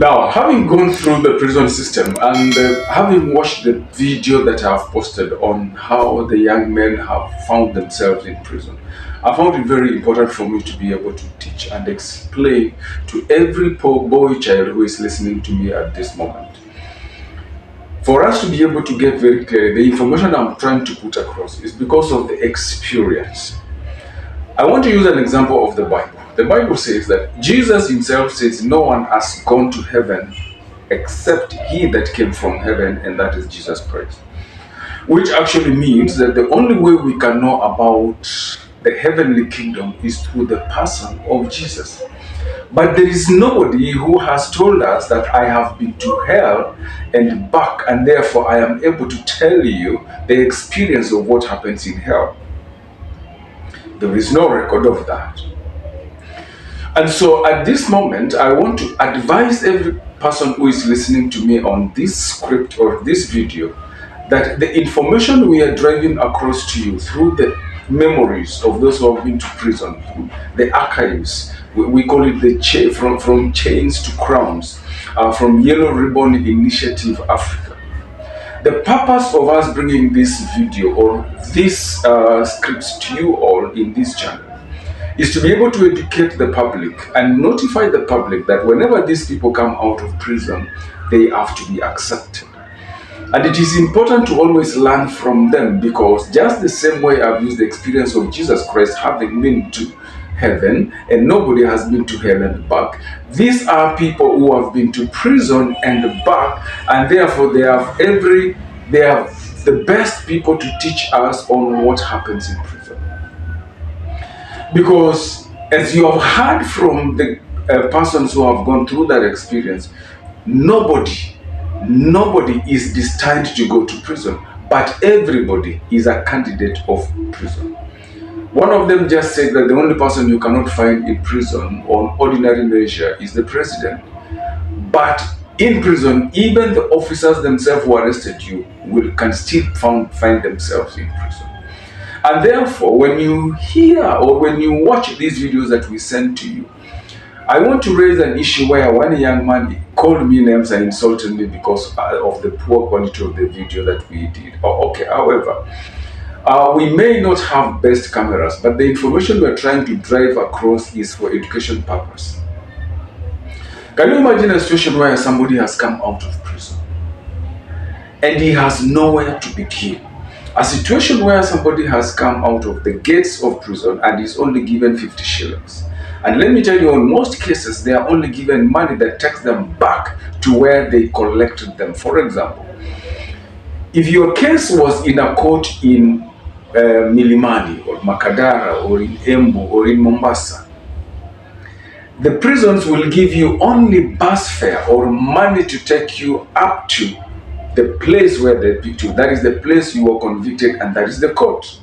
Now, having gone through the prison system and having watched the video that I have posted on how the young men have found themselves in prison, I found it very important for me to be able to teach and explain to every poor boy child who is listening to me at this moment. For us to be able to get very clear, the information I'm trying to put across is because of the experience. I want to use an example of the Bible. The Bible says that Jesus himself says no one has gone to heaven except he that came from heaven, and that is Jesus Christ. Which actually means that the only way we can know about the heavenly kingdom is through the person of Jesus. But there is nobody who has told us that I have been to hell and back, and therefore I am able to tell you the experience of what happens in hell. There is no record of that. And so at this moment, I want to advise every person who is listening to me on this script or this video that the information we are driving across to you through the memories of those who have been to prison, through the archives, we call it the from chains to crowns, from Yellow Ribbon Initiative Africa. The purpose of us bringing this video or this scripts to you all in this channel is to be able to educate the public and notify the public that whenever these people come out of prison, they have to be accepted. And it is important to always learn from them, because just the same way I've used the experience of Jesus Christ having been to heaven and nobody has been to hell and back, these are people who have been to prison and back, and therefore they have the best people to teach us on what happens in prison. Because as you have heard from the persons who have gone through that experience, nobody is destined to go to prison, but everybody is a candidate of prison. One of them just said that the only person you cannot find in prison on ordinary measure is the president. But in prison, even the officers themselves who arrested you can still find themselves in prison. And therefore, when you hear or when you watch these videos that we send to you, I want to raise an issue where one young man called me names and insulted me because of the poor quality of the video that we did. Okay, however, we may not have best cameras, but the information we're trying to drive across is for education purpose. Can you imagine a situation where somebody has come out of prison and he has nowhere to begin? A situation where somebody has come out of the gates of prison and is only given 50 shillings. And let me tell you, in most cases, they are only given money that takes them back to where they collected them. For example, if your case was in a court in Milimani or Makadara or in Embu or in Mombasa, the prisons will give you only bus fare or money to take you up to the place where they picked you. That is the place you were convicted, and that is the court.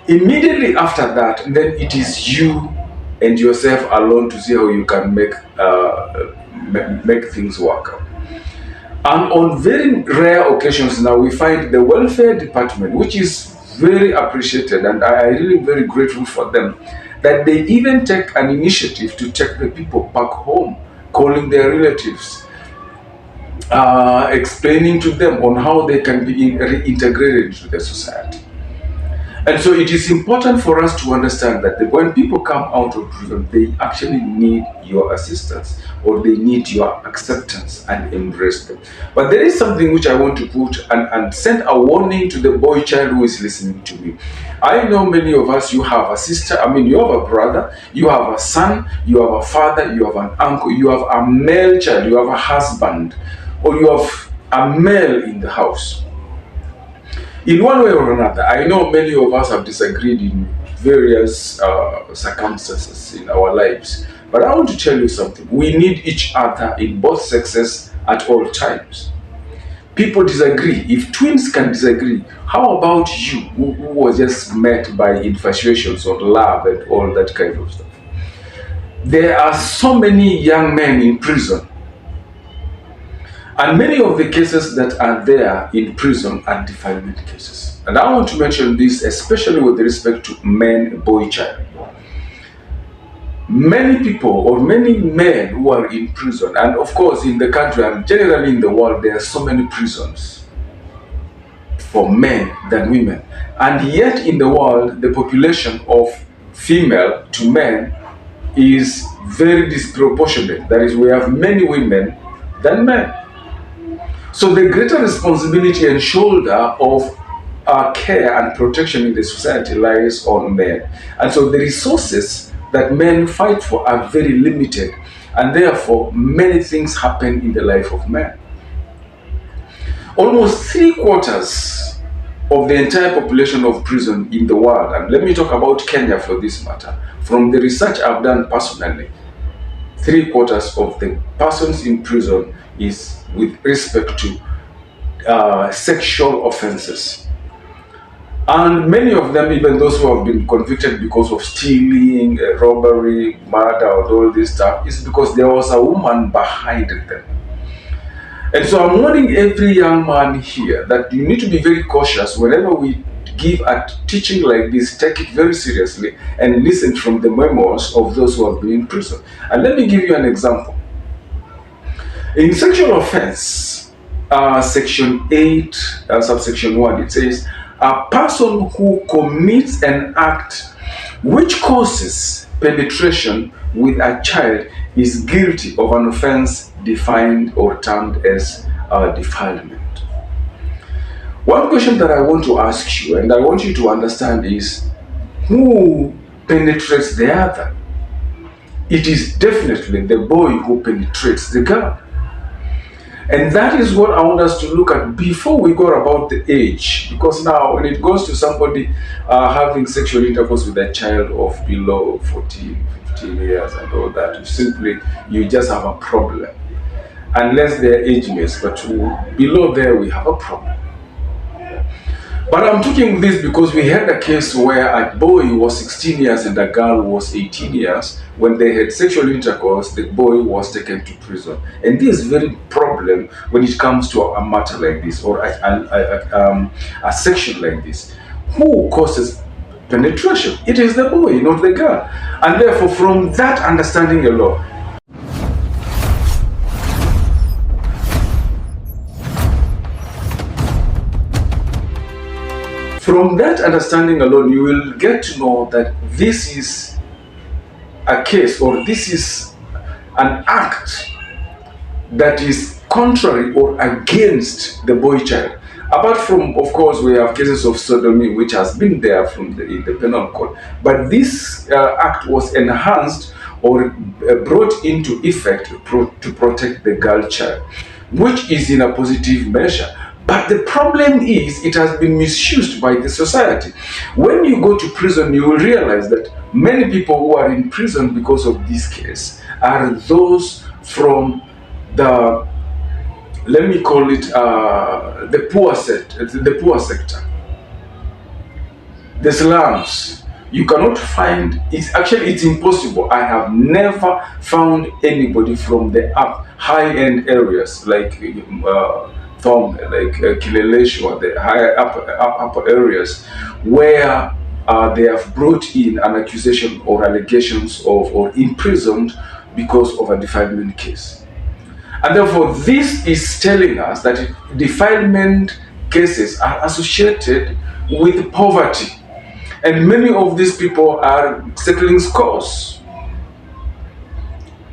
Immediately after that, then it is you and yourself alone to see how you can make things work out. And on very rare occasions now, we find the welfare department, which is very appreciated, and I really very grateful for them, that they even take an initiative to take the people back home, calling their relatives, explaining to them on how they can be reintegrated into the society. And so it is important for us to understand that when people come out of prison, they actually need your assistance, or they need your acceptance and embrace them. But there is something which I want to put and send a warning to the boy child who is listening to me. I know many of us, you have a sister, you have a brother, you have a son, you have a father, you have an uncle, you have a male child, you have a husband, or you have a male in the house. In one way or another, I know many of us have disagreed in various circumstances in our lives. But I want to tell you something. We need each other in both sexes at all times. People disagree. If twins can disagree, how about you who was just met by infatuations or love and all that kind of stuff? There are so many young men in prison. And many of the cases that are there in prison are defilement cases. And I want to mention this especially with respect to men, boy child. Many people or many men who are in prison, and of course in the country and generally in the world, there are so many prisons for men than women. And yet in the world, the population of female to men is very disproportionate. That is, we have many women than men. So the greater responsibility and shoulder of care and protection in the society lies on men. And so the resources that men fight for are very limited. And therefore, many things happen in the life of men. Almost 3/4 of the entire population of prison in the world, and let me talk about Kenya for this matter, from the research I've done personally, 3/4 of the persons in prison is with respect to sexual offenses. And many of them, even those who have been convicted because of stealing, robbery, murder, and all this stuff, is because there was a woman behind them. And so I'm warning every young man here that you need to be very cautious whenever we give a teaching like this. Take it very seriously and listen from the memoirs of those who have been in prison. And let me give you an example. In sexual offense, section 8, subsection 1, it says, a person who commits an act which causes penetration with a child is guilty of an offense defined or termed as defilement. One question that I want to ask you, and I want you to understand, is who penetrates the other? It is definitely the boy who penetrates the girl. And that is what I want us to look at before we go about the age. Because now, when it goes to somebody having sexual intercourse with a child of below 14, 15 years and all that, you just have a problem. Unless they're age mates, but below there we have a problem. But I'm talking this because we had a case where a boy was 16 years and a girl was 18 years. When they had sexual intercourse, the boy was taken to prison. And this is very problem when it comes to a matter like this, or a section like this. Who causes penetration? It is the boy, not the girl. And therefore, from that understanding alone, you will get to know that this is a case, or this is an act that is contrary or against the boy child. Apart from, of course, we have cases of sodomy, which has been there in the penal code. But this act was enhanced or brought into effect to protect the girl child, which is in a positive measure. But the problem is it has been misused by the society. When you go to prison, you will realize that many people who are in prison because of this case are those from the, let me call it, the poor sector, the slums. You cannot find, it's impossible. I have never found anybody from the high-end areas like Kileleshwa, the higher upper areas, where they have brought in an accusation or allegations of or imprisoned because of a defilement case. And therefore, this is telling us that defilement cases are associated with poverty. And many of these people are settling scores.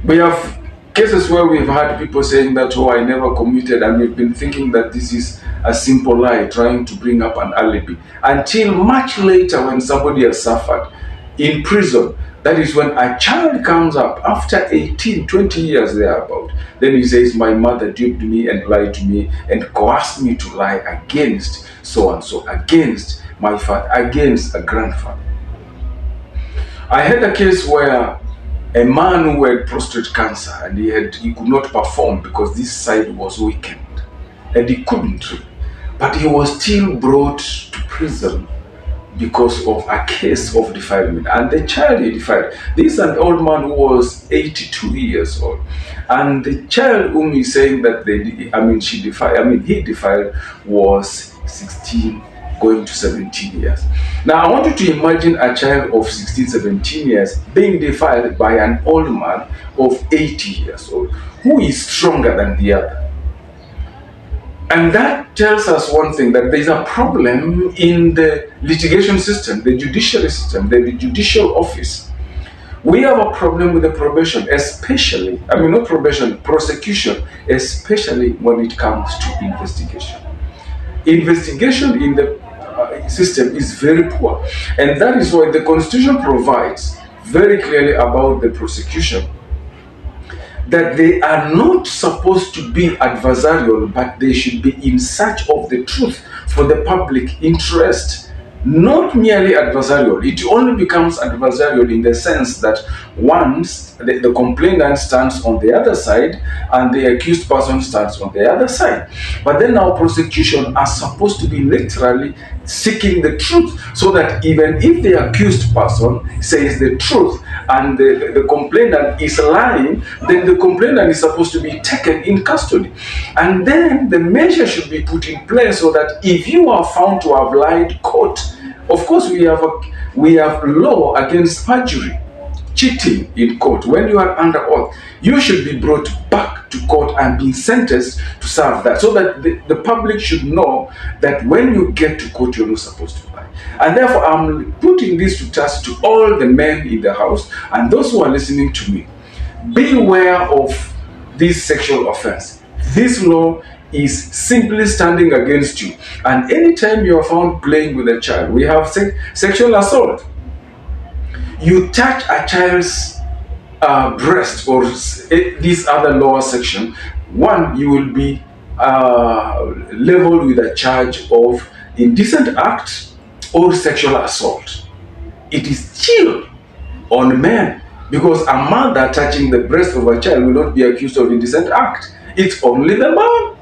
We have cases where we've had people saying that, oh, I never committed, and we've been thinking that this is a simple lie, trying to bring up an alibi. Until much later, when somebody has suffered in prison, that is when a child comes up after 18, 20 years thereabout. Then he says, my mother duped me and lied to me and coerced me to lie against so and so, against my father, against a grandfather. I had a case where a man who had prostate cancer, and he could not perform because this side was weakened and he couldn't, but he was still brought to prison because of a case of defilement. And the child he defiled, this is an old man who was 82 years old, and the child whom he's saying that he defiled was 16 going to 17 years. Now, I want you to imagine a child of 16, 17 years being defiled by an old man of 80 years old, who is stronger than the other. And that tells us one thing, that there is a problem in the litigation system, the judiciary system, the judicial office. We have a problem with the probation, especially, not probation, prosecution, especially when it comes to investigation. Investigation in the system is very poor. And that is why the Constitution provides very clearly about the prosecution, that they are not supposed to be adversarial, but they should be in search of the truth for the public interest. Not merely adversarial. It only becomes adversarial in the sense that once the complainant stands on the other side and the accused person stands on the other side. But then our prosecution are supposed to be literally seeking the truth, so that even if the accused person says the truth and the complainant is lying, then the complainant is supposed to be taken in custody. And then the measure should be put in place so that if you are found to have lied, court, of course we have law against perjury, cheating in court. When you are under oath, you should be brought back to court and be sentenced to serve that, so that the public should know that when you get to court, you're not supposed to lie. And therefore, I'm putting this to task to all the men in the house and those who are listening to me. Beware of this sexual offense. This law is simply standing against you. And anytime you are found playing with a child, we have sexual assault. You touch a child's breast or this other lower section, one, you will be leveled with a charge of indecent act or sexual assault. It is chill on men, because a mother touching the breast of a child will not be accused of indecent act. It's only the man.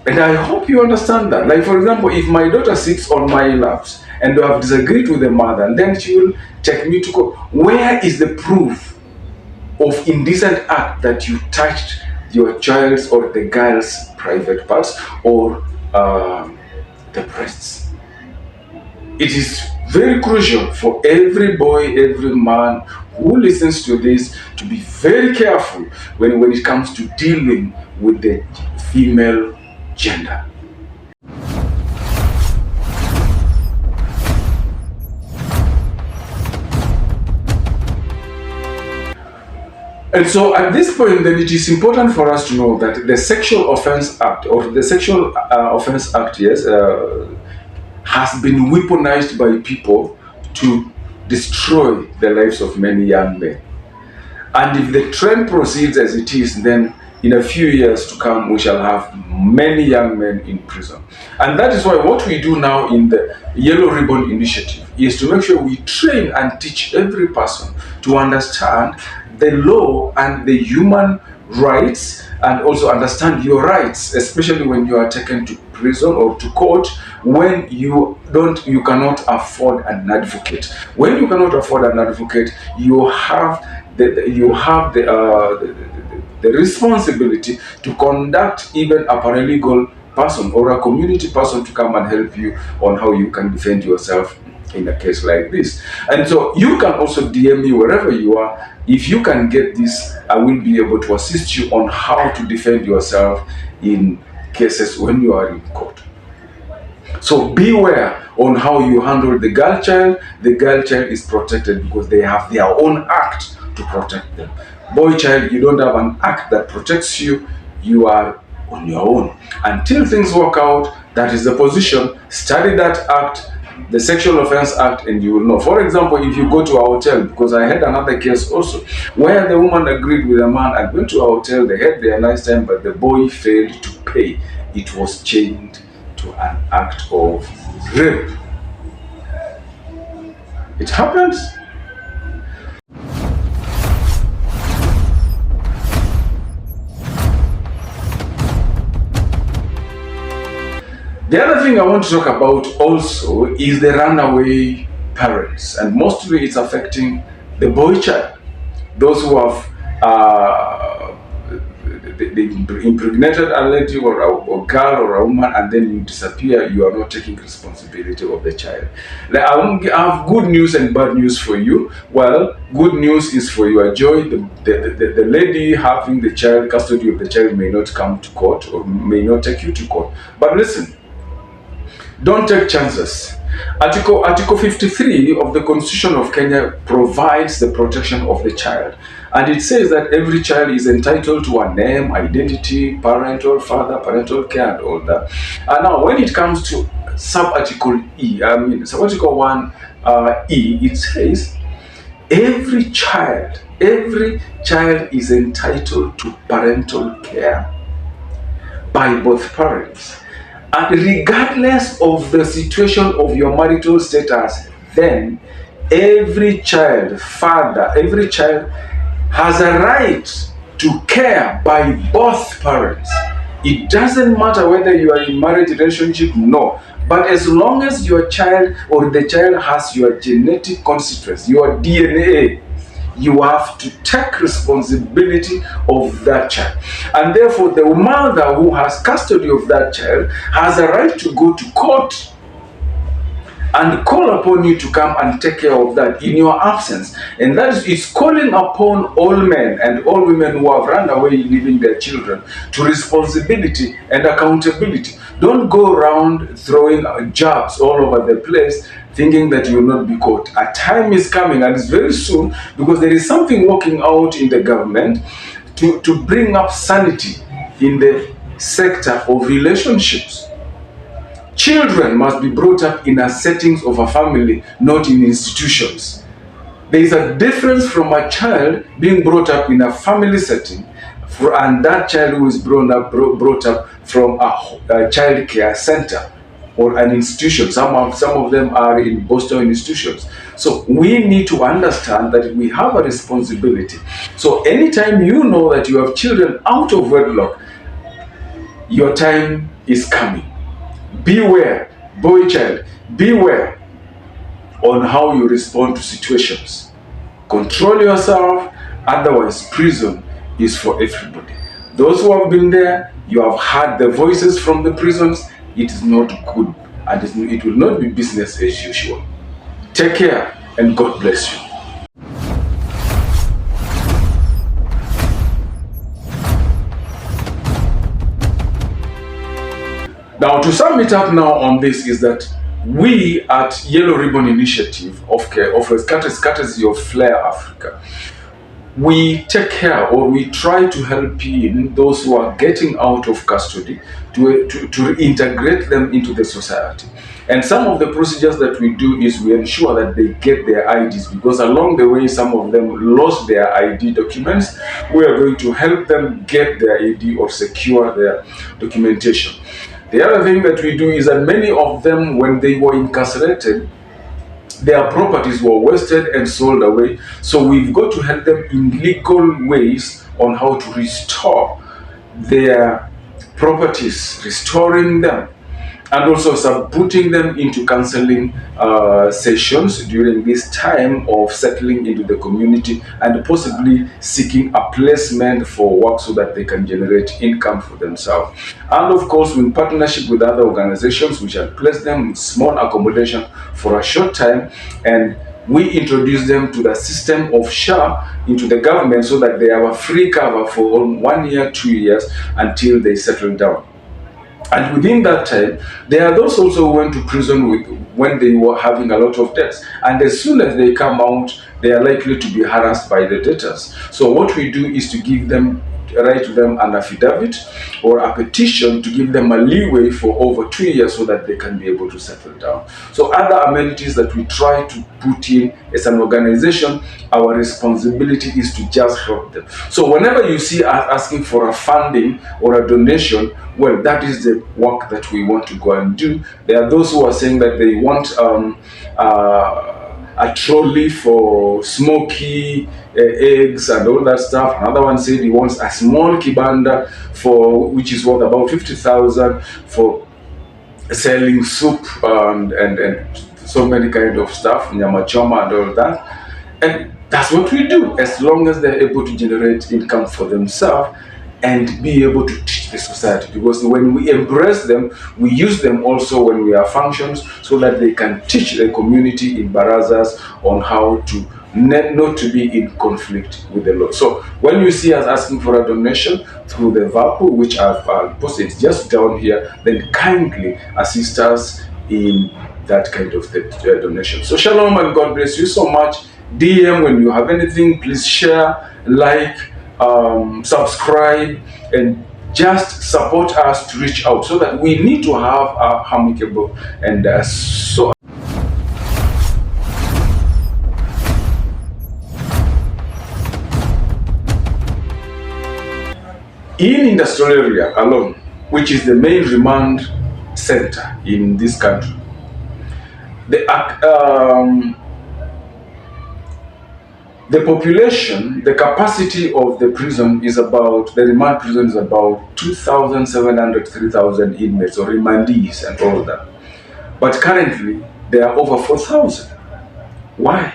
And I hope you understand that. Like, for example, if my daughter sits on my laps and I have disagreed with the mother, and then she will take me to court, where is the proof of indecent act that you touched your child's or the girl's private parts or the breasts? It is very crucial for every boy, every man who listens to this to be very careful when it comes to dealing with the female gender. And so at this point, then, it is important for us to know that the Sexual Offense Act, or the Sexual Offense Act, yes, has been weaponized by people to destroy the lives of many young men. And if the trend proceeds as it is, then in a few years to come, we shall have many young men in prison. And that is why what we do now in the Yellow Ribbon Initiative is to make sure we train and teach every person to understand the law and the human rights, and also understand your rights, especially when you are taken to prison or to court, when you cannot afford an advocate. When you cannot afford an advocate, you have the responsibility to conduct even a paralegal person or a community person to come and help you on how you can defend yourself in a case like this. And so you can also DM me wherever you are. If you can get this, I will be able to assist you on how to defend yourself in cases when you are in court. So beware on how you handle the girl child. The girl child is protected because they have their own act to protect them. Boy child, you don't have an act that protects you. You are on your own. Until things work out, that is the position. Study that act, the Sexual Offense Act, and you will know. For example, if you go to a hotel, because I had another case also, where the woman agreed with a man and went to a hotel, they had their nice time, but the boy failed to pay. It was changed to an act of rape. It happens. The other thing I want to talk about also is the runaway parents, and mostly it's affecting the boy child, those who have they impregnated a lady or girl or a woman, and then you disappear. You are not taking responsibility of the child. Now, I have good news and bad news for you. Well, good news is for your joy. The lady having the child, custody of the child, may not come to court or may not take you to court. But listen, don't take chances. Article 53 of the Constitution of Kenya provides the protection of the child. And it says that every child is entitled to a name, identity, parental, father, parental care, and all that. And now, when it comes to sub-article sub-article 1 E, it says every child is entitled to parental care by both parents. And regardless of the situation of your marital status, then every child has a right to care by both parents. It doesn't matter whether you are in marriage relationship, no. But as long as your child or the child has your genetic constituents, your DNA, you have to take responsibility of that child. And therefore, the mother who has custody of that child has a right to go to court and call upon you to come and take care of that in your absence. And that is calling upon all men and all women who have run away leaving their children to responsibility and accountability. Don't go around throwing jabs all over the place thinking that you will not be caught. A time is coming, and it's very soon, because there is something working out in the government to bring up sanity in the sector of relationships. Children must be brought up in a settings of a family, not in institutions. There is a difference from a child being brought up in a family setting and that child who is brought up from a child care center or an institution. Some of them are in Boston institutions. So we need to understand that we have a responsibility. So anytime you know that you have children out of wedlock, your time is coming. Beware, boy child, beware on how you respond to situations. Control yourself, otherwise prison is for everybody. Those who have been there, you have heard the voices from the prisons. It is not good, and it will not be business as usual. Take care, and God bless you. Now, to sum it up now on this is that we at Yellow Ribbon Initiative of courtesy of Flair Africa, we take care, or we try to help in those who are getting out of custody to integrate them into the society. And some of the procedures that we do is we ensure that they get their IDs, because along the way some of them lost their ID documents. We are going to help them get their ID or secure their documentation. The other thing that we do is that many of them, when they were incarcerated, their properties were wasted and sold away. So we've got to help them in legal ways on how to restore their properties, restoring them, and also putting them into counseling sessions during this time of settling into the community and possibly seeking a placement for work so that they can generate income for themselves. And of course, in partnership with other organizations, we shall place them in small accommodation for a short time, and we introduce them to the system of SHA into the government so that they have a free cover for 1 year, 2 years until they settle down. And within that time, there are those also who went to prison when they were having a lot of debts. And as soon as they come out, they are likely to be harassed by the debtors. So what we do is to write to them an affidavit or a petition to give them a leeway for over 2 years so that they can be able to settle down. So other amenities that we try to put in as an organization, our responsibility is to just help them. So whenever you see us asking for a funding or a donation, well, that is the work that we want to go and do. There are those who are saying that they want a trolley for smoky eggs and all that stuff. Another one said he wants a small kibanda which is worth about 50,000 for selling soup and so many kind of stuff, nyama choma and all that. And that's what we do, as long as they're able to generate income for themselves and be able to teach the society. Because when we embrace them, we use them also when we have functions, so that they can teach the community in barazas on how to not to be in conflict with the law. So when you see us asking for a donation through the VAPU, which I've posted just down here, then kindly assist us in that kind of donation. So shalom and God bless you so much. DM when you have anything, please share, like, subscribe, and just support us to reach out, so that we need to have a amicable and so in industrial area alone, which is the main remand center in this country, the population, the capacity of the prison is about, the remand prison is about 2,700, 3,000 inmates or remandees and all that. But currently, there are over 4,000. Why?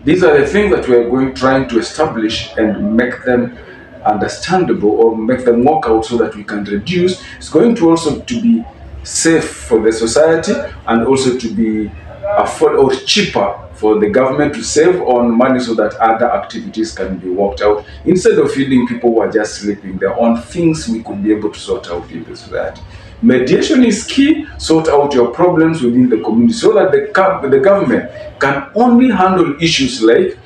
These are the things that we are trying to establish and make them understandable, or make them work out, so that we can reduce. It's going to also to be safe for the society, and also to be afford or cheaper for the government to save on money, so that other activities can be worked out, instead of feeding people who are just sleeping. There are things we could be able to sort out in the society. Mediation is key. Sort out your problems within the community, so that the government can only handle issues like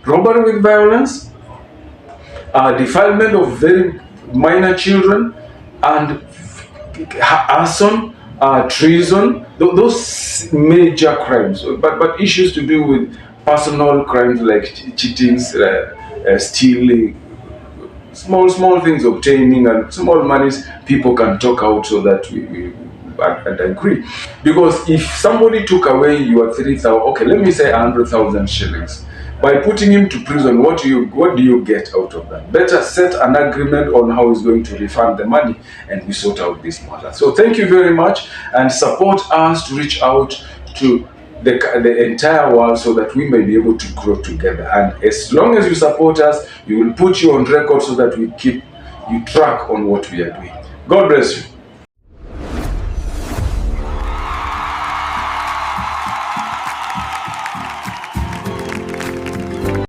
robbery with violence, defilement of very minor children, and arson, treason, those major crimes. But issues to do with personal crimes like cheating, stealing, small things, obtaining, and small monies, people can talk out, so that we and agree. Because if somebody took away your 3,000, okay, let me say 100,000 shillings, by putting him to prison, what do you get out of that? Better set an agreement on how he's going to refund the money, and we sort out this matter. So thank you very much, and support us to reach out to the entire world, so that we may be able to grow together. And as long as you support us, we will put you on record, so that we keep you track on what we are doing. God bless you.